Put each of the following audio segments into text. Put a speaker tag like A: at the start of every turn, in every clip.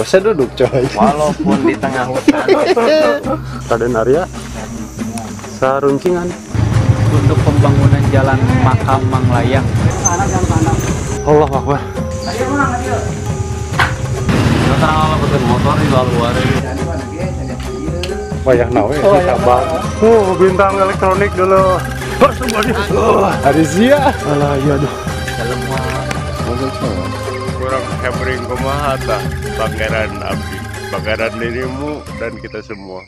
A: Saya duduk coy.
B: Walaupun di tengah hutan.
A: Raden Arya saruncingan
C: untuk pembangunan jalan makam Manglayang.
A: Allah Akbar.
B: Motor di luar.
A: Wayah nawe sabar. Bintang elektronik dulu. Arizia. Alah iya aduh.
D: Kurang hebring kumaha tah Pangeran Abdi, Pangeran dirimu dan kita semua.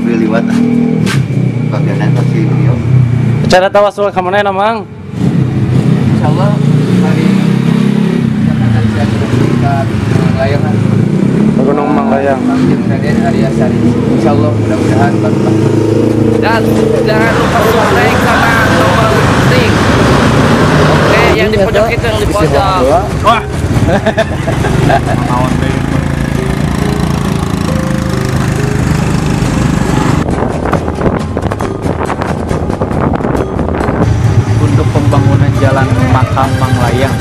B: Liwat bagiannya pasti video.
A: Cara tawasul ka mana Mang?
B: Insyaallah hari layangan
A: Gunung Manglayang.
B: Masjid Raden Arya Sari. Insyaallah mudah-mudahan barokah. Dan jangan lupa subscribe sama tombol penting. Oke, yang di pojok itu yang di pojok. Wah. Awan deh.
C: Untuk pembangunan jalan makam Manglayang.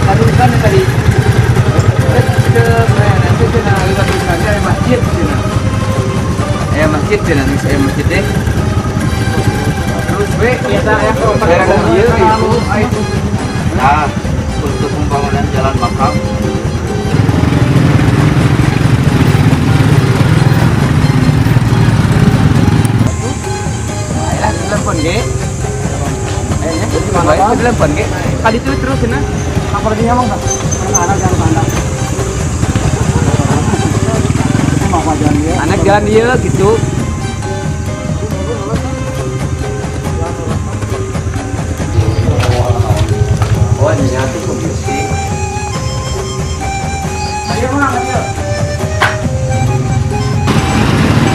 B: Aduh kan tadi nanti kena lewat saja masjid sini. Masjid sini nih saya masjid deh. Terus kita pengerangan dia itu. Nah, untuk pembangunan jalan makam. Ayolah telepon ge. Ayo telepon ge. Kali itu terus sana. Apa lagi ngomong kan? Anak jangan pandang. Anak jalan dia gitu. Oh ini nanti komisi. Ayo mana ayo.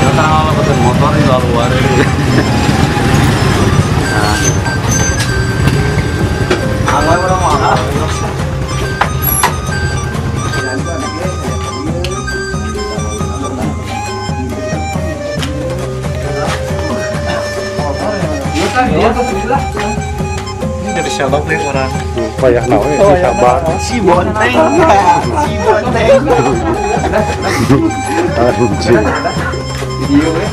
C: Kita kalau pakai motor di luar.
B: Anggai orang mana?
C: Ini dari Shalom nih orang.
A: Wayah nawe sabar.
B: Si bonteng. Si bonteng.
A: Anjing.
B: Video we.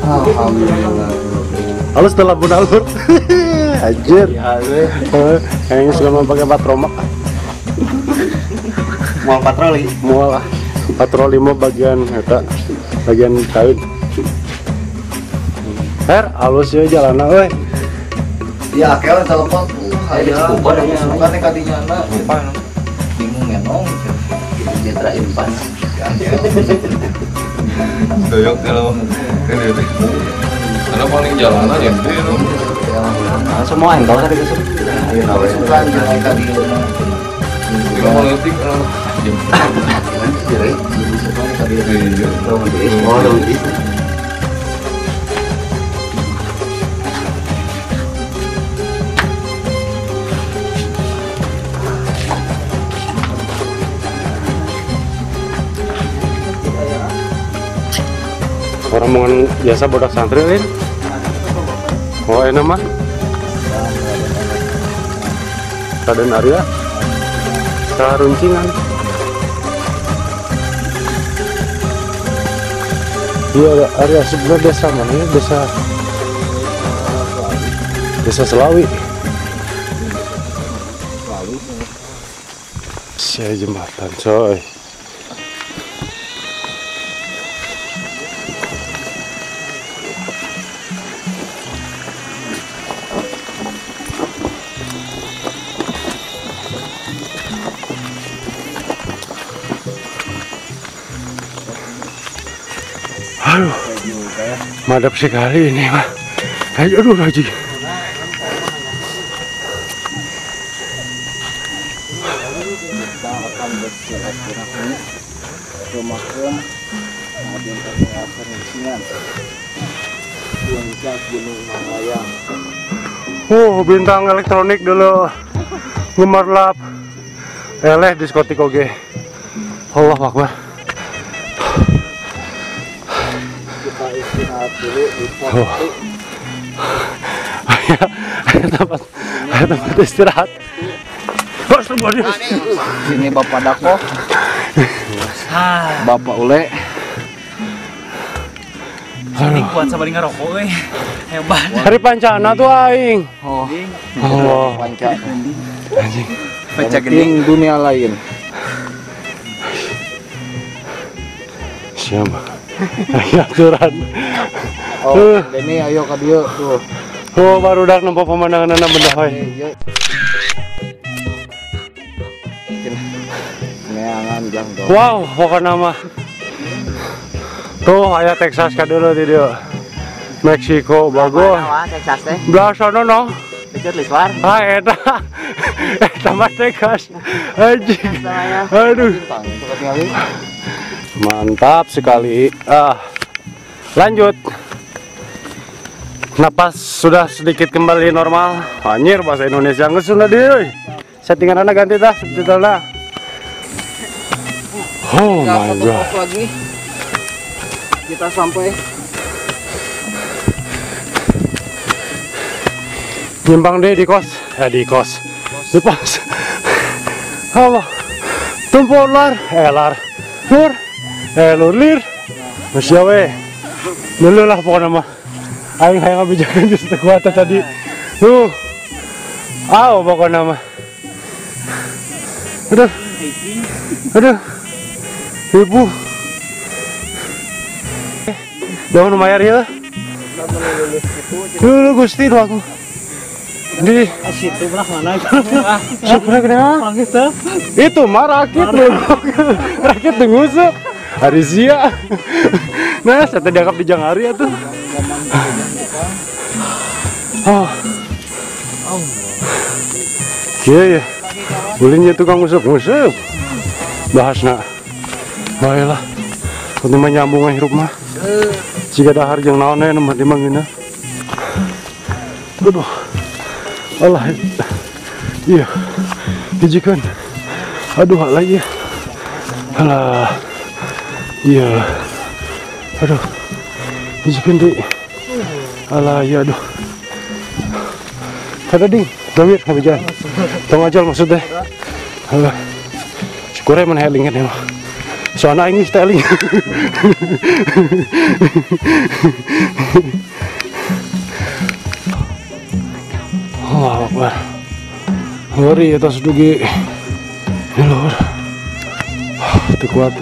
B: Alhamdulillah.
A: Halus setelah bunalur. Anjir. Kayaknya suka mau pakai patromak.
B: Mau patroli.
A: Mual lah. Patroli mau bagian eta bagian kain. Halus ya jalanna euy.
B: Ya akhirnya telepon. Aya bukan nih kadinya na. Bingung enong. Dia terakhir pan.
D: Doyok kalau ini. Karena paling jalanan ya itu.
C: Semua yang tahu tadi kesel.
B: Ayo nawe sukan jalan kadinya.
D: Kalau politik
B: Jadi bisa kan kadinya. Oh, itu.
A: Orang mau biasa bodak santri lain. Oh enak mah. Raden Arya saruncingan. Iya Arya sebenarnya desa mana ya? Desa Selawi. Sia jembatan coy. Aduh, madap sekali ini mah. Aduh, Haji. Oh, bintang elektronik dulu. Gemerlap. Eleh diskotik oge. Allah Akbar.
C: Kita istirahat dulu di
A: Oh. Tempat istirahat. Oh, semuanya.
C: Ini Bapak Dako. Bapak Ule.
E: Ini kuat sabar ngerokok we. Hebat.
A: Hari pancana tuh aing.
C: Oh,
A: Allah.
C: panca.
A: Anjing.
B: Pecah
C: Penting dunia lain.
A: Siapa? Ayo aturan.
C: Oh, ini ayo ke dia tuh.
A: Oh, baru dak nempo pemandangan anak benda hoy.
C: Iya. Neangan jang dong.
A: Wow, pokoknya nama. Tuh, aya Texas ka dulu di dieu. Meksiko bagus.
B: Texas teh.
A: Belah sono no.
B: Deket Liswar.
A: Ah, eta mah Texas. Anjing. Aduh. Mantap sekali. Lanjut. Napas sudah sedikit kembali normal. Anjir bahasa Indonesia geus sudah deui. Settinganna ganti tah subtitlena. Oh my god.
C: Lagi. Kita sampai
A: Nyimpang deh di kos. Di kos. Di pos. Apa? Tumpul lar. Lur. Lur lir. Masya we. Dulu lah pokoknya mah. Aing hayang ngabijakeun geus teu kuat tadi. Pokoknya mah. Aduh. Ibu. Daun mayar ya. Dulu Gusti tuh aku. Di
E: Situ belah mana itu?
A: Supra kenapa? Itu mah rakit loh. Rakit tengusuk. Arisia. Nah, saya dianggap di Janghari tuh. Oh. Iya ya. Bulinya tukang musuk. Bahasna. Baiklah. Untuk menyambung hirup mah. Jika dahar jeung naonnya nomor dimanggina. Aduh. Allah. Iya. Hijikan. Aduh lagi. Alah. Iya. Aduh. Hijikan deh. Alah ya aduh. Kada ding. Dawir habijan. Tong ajal maksudnya. Alah. Syukur mana helingan ya. Soalnya ini styling. Allah Akbar. Ngeri atas dugi. Ini lor. Itu kuat.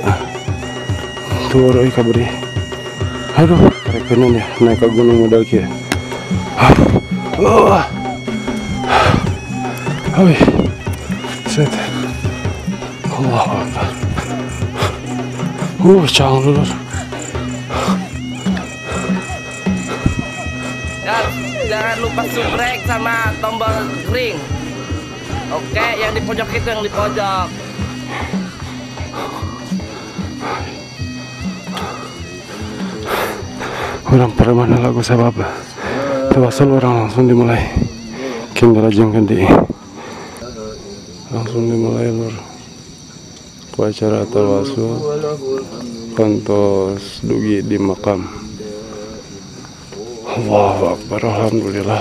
A: Tuh kabari. Aduh, rekenan ya naik ke gunung modal kia. Hai. Set. Allah Akbar. Cang lur.
F: Jangan lupa subscribe sama tombol ring. Oke, yang di pojok itu yang di pojok.
A: Orang pada mana lagu sabab. Tawasul orang langsung dimulai. King Rajang ganti. Langsung dimulai lur. Upacara tawasul kantos dugi di makam. Allahu Akbar, alhamdulillah.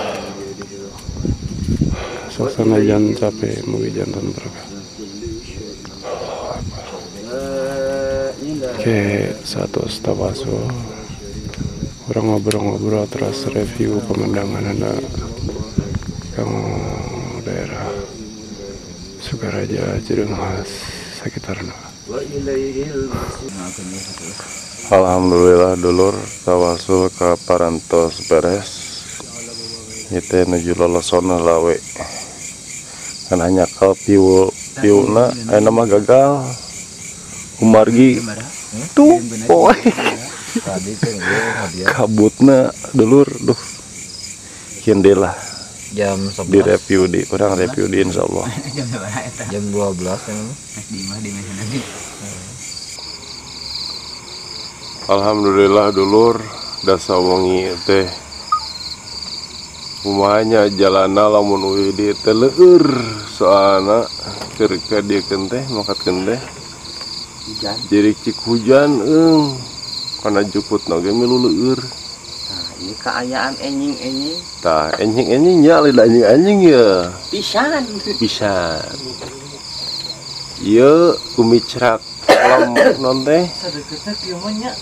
A: Suasana jan capek, mugi jantan berkah. Oke, satu tawasul. Orang ngobrol-ngobrol terus review pemandangan anak yang daerah Sukaraja Cirengas sekitarnya. Alhamdulillah dulur tawasul ke parantos beres. Itu nuju lolosona lawe. Kan hanya kal piuna nama gagal. Umargi tuh poe. Kabutna dulur duh. Kiendelah
C: jam
A: di review di orang review di insyaallah.
C: jam 12 kan.
D: Alhamdulillah dulur dasa wengi teh umahnya jalana lamun widi teh leueur soalna Kerika dia kenteh makat kenteh
B: Hujan.
D: jadi cik hujan karena jukut noge milu leur.
B: Nah, ini keayaan enjing-enjing.
D: Tah enjing ya lidah anjing ya
B: Pisan.
D: bisa. Iya kumicrak kolam non teh
E: Sadeketna kieu mah nya.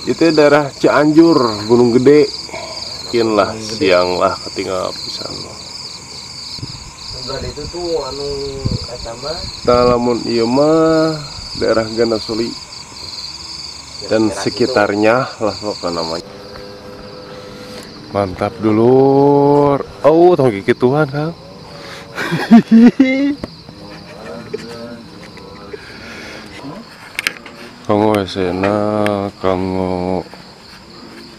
D: itu daerah Cianjur Gunung Gede. Mungkin lah siang lah ketinggal pisan.
B: Enggak itu tuh anu eta mah
D: Tah lamun ieu mah daerah Ganasuli dan sekitarnya lah pokoknya namanya. Mantap dulur. Oh, tong gituan Kang. Kanggo esena, kanggo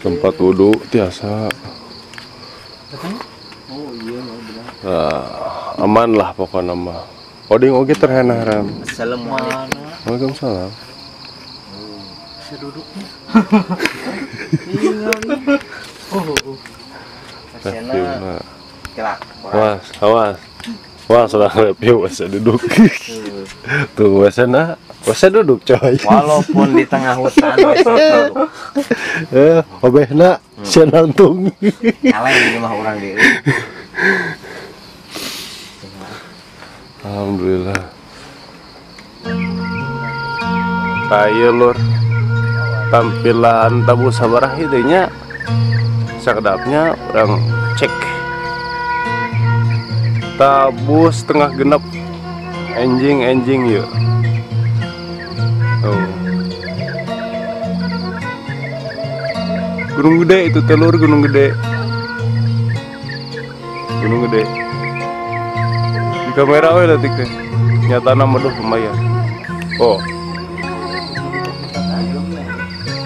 D: tempat wudhu tiasa. Nah, aman lah pokoknya mah. Oding oge terhena ram.
B: Assalamualaikum.
D: Waalaikumsalam.
E: Bisa duduknya.
B: Kesana kelak.
D: Awas, awas. Wah, sudah review wasa duduk. Tuh wasa duduk coy.
B: Walaupun di tengah hutan wes
D: Obehna sia nantung.
B: alay di rumah orang deui.
D: Alhamdulillah. Tayo lur. Tampilan tabu sabarah itu nya. Sakedapnya orang cek. Tabu setengah genep. Enjing yuk. Oh. Gunung Gede itu telur Gunung Gede. Gunung Gede. Di kamera we letik teh. Nyatana mah lumayan. Oh.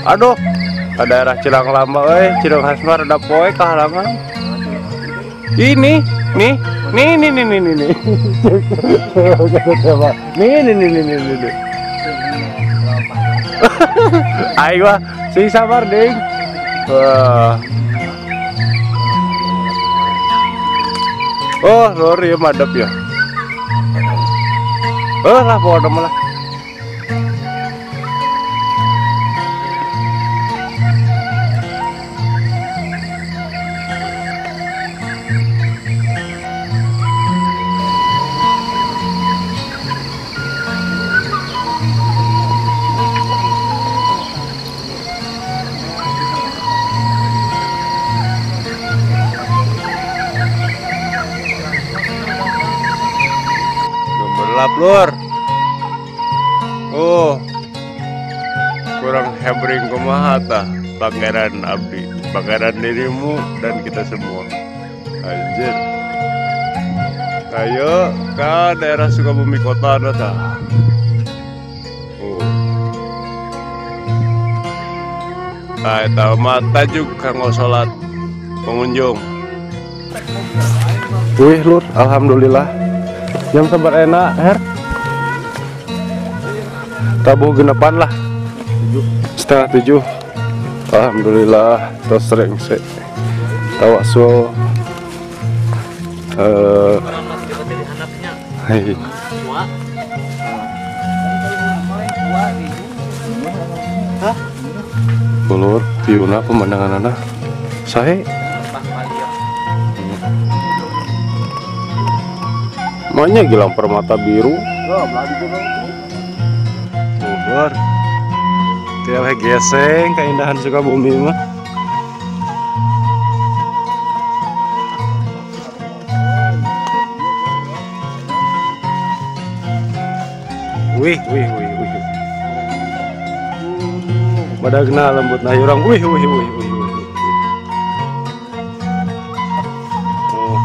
D: Aduh, ada daerah Cilang Lamba Cideng Hasmar ada poe ke halaman. Ini, nih. Nih. Ayo, sing sabar ding. Wah. Oh, lor ya madep ya. Oh lah bodoh malah. Lur. Oh. Kurang hebring kumaha tah pangeran abdi, pangeran dirimu dan kita semua. Anjir. Ayo ke daerah Sukabumi kota tah. Oh. Eta mata juga kanggo salat pengunjung. Wih lur, alhamdulillah. Jam sabar enak, Her. Tabuh genepan lah. 6:30. Alhamdulillah, terus sering sih. Tawassul. Hai. Hah? Ulur, piuna pemandangan anak. Sahe. Makanya Gilang Permata biru. Ulur. Tiap geseng keindahan Sukabumi mah. Wih. Badagna lembut nah urang wih.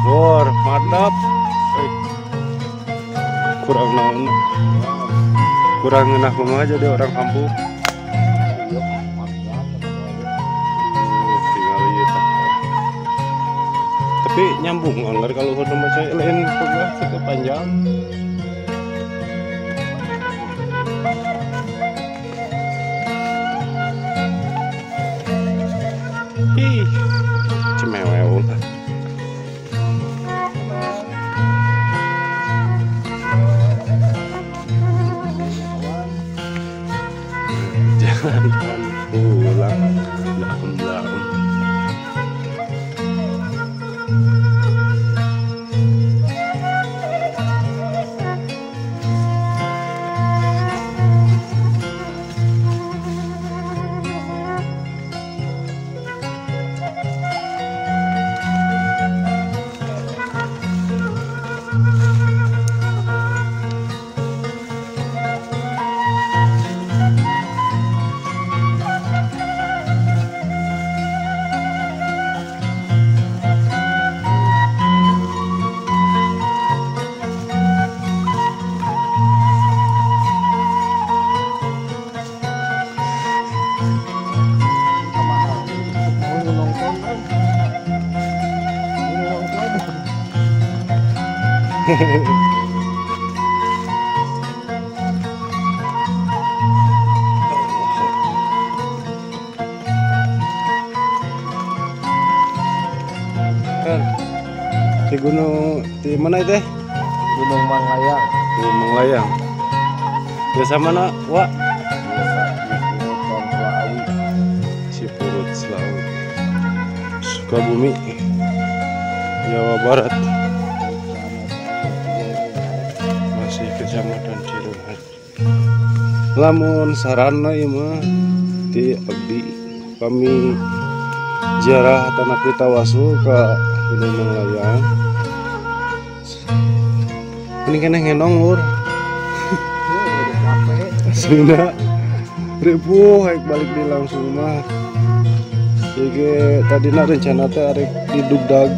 D: Oh, madap. Kurang naon. Kurang enak mah jadi orang kampung. Tinggal ieu tah. Tapi nyambung anggar kalau sama saya lain pegas ke panjang. Ih, cemewew lah. pulang belakang. Di gunung di mana itu?
B: Gunung Manglayang.
D: Gunung Manglayang. Biasa mana, Wak? Cipurut Selawi. Sukabumi, Jawa Barat. Masih Kecamatan Ciruhan. Lamun sarana ieu mah di abdi kami ziarah tanah Pitawasu ke Gunung Manglayang. Ini kena ngenong lur. Aslinya ribu haik balik di langsung mah. Jadi tadinya rencana teh arek didugdag.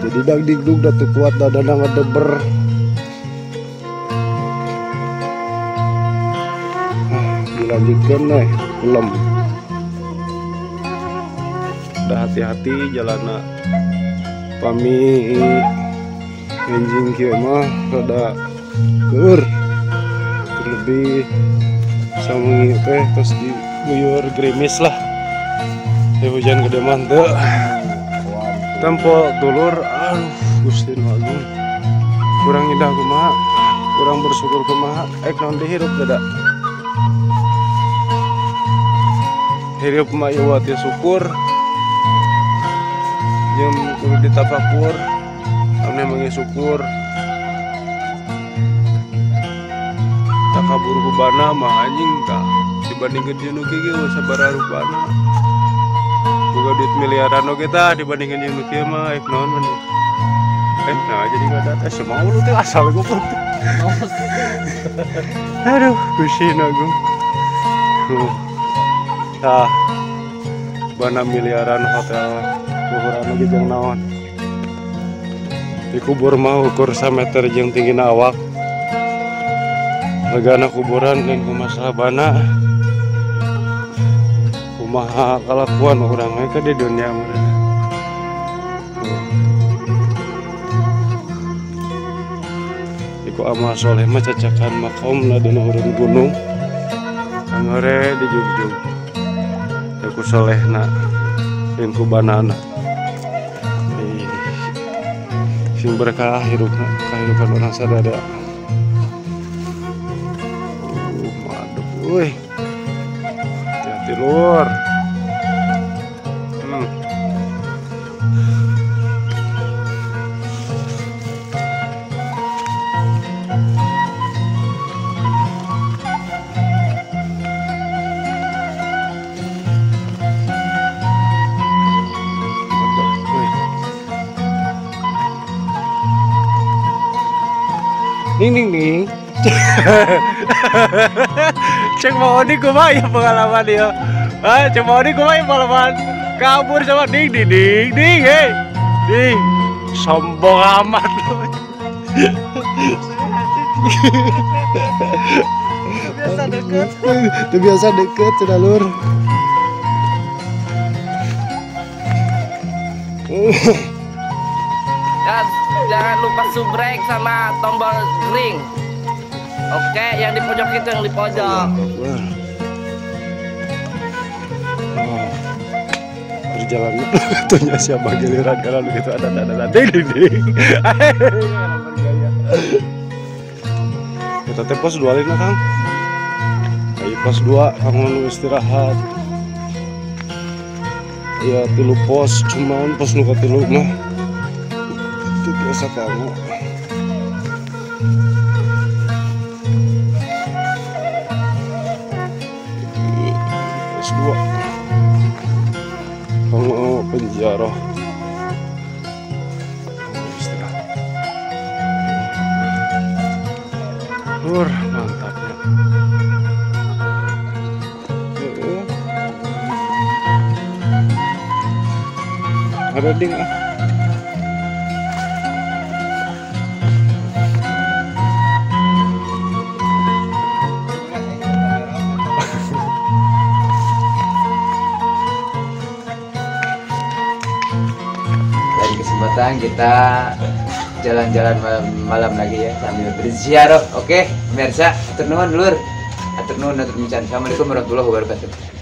D: Jadi dag digdug da teu kuat dadana ngadeber. Dilanjutkan pulang. Udah hati-hati jalanna. Pami anjing kieu mah rada keur terlebih samungi teh tos diguyur gerimis lah. Ya hujan gede mah teu. Tempo dulur Gusti Nu Agung. Kurang indah kumaha, kurang bersyukur kumaha, naon dihirup teh da. Hirup mah ieu teh syukur. Jeung kudu ditafakur. Ame mangi syukur. Tak kabur kubana mah anjing tah dibandingkeun jeung nu kieu ge sabaraha rupana. Boga duit miliaran oge tah dibandingkeun jeung nu kieu mah naon mah. Nah jadi enggak ada semua lu teh asal goblok. Aduh, Gusti Nu Agung. Tah bana miliaran hotel ukuran oge jeung naon. Dikubur mah ukur sameter jeung tinggina awak. Legana kuburan dan kumaha bana. Kumaha kalakuan urang ke di dunia mah. Iku amal soleh mah cacakan makomna dina urun gunung. Angere di jugjug. Iku solehna jeung kubanana. Sing berkah hirupna kahirupan orang sadada. Madep euy. Hati-hati lur. Ding ding ding. Cek mau di kumaha ya pengalaman dia. Cek mau di kumaha pengalaman. Kabur sama ding ding ding ding. Hey. Ding. Sombong amat lu. Biasa deket. Tuh biasa deket sudah lur.
F: Jangan lupa subrek sama tombol ring. Oke, yang di pojok itu yang di pojok.
D: Perjalanan tuhnya siapa giliran kalau gitu ada ding. Kita tepos 2 lina Kang.
A: Ayo pos 2 kamu istirahat. Ya 3 pos, cuman pos nu katilu mah itu biasa kamu. Pos 2 kamu penjara. Istirahat. Mantapnya. Ada ding ah.
B: Lain kesempatan kita jalan-jalan malam lagi ya sambil berziarah. Oke, pemirsa, atur nuhun lur. Atur nuhun, atur nuhun. Assalamualaikum warahmatullahi wabarakatuh.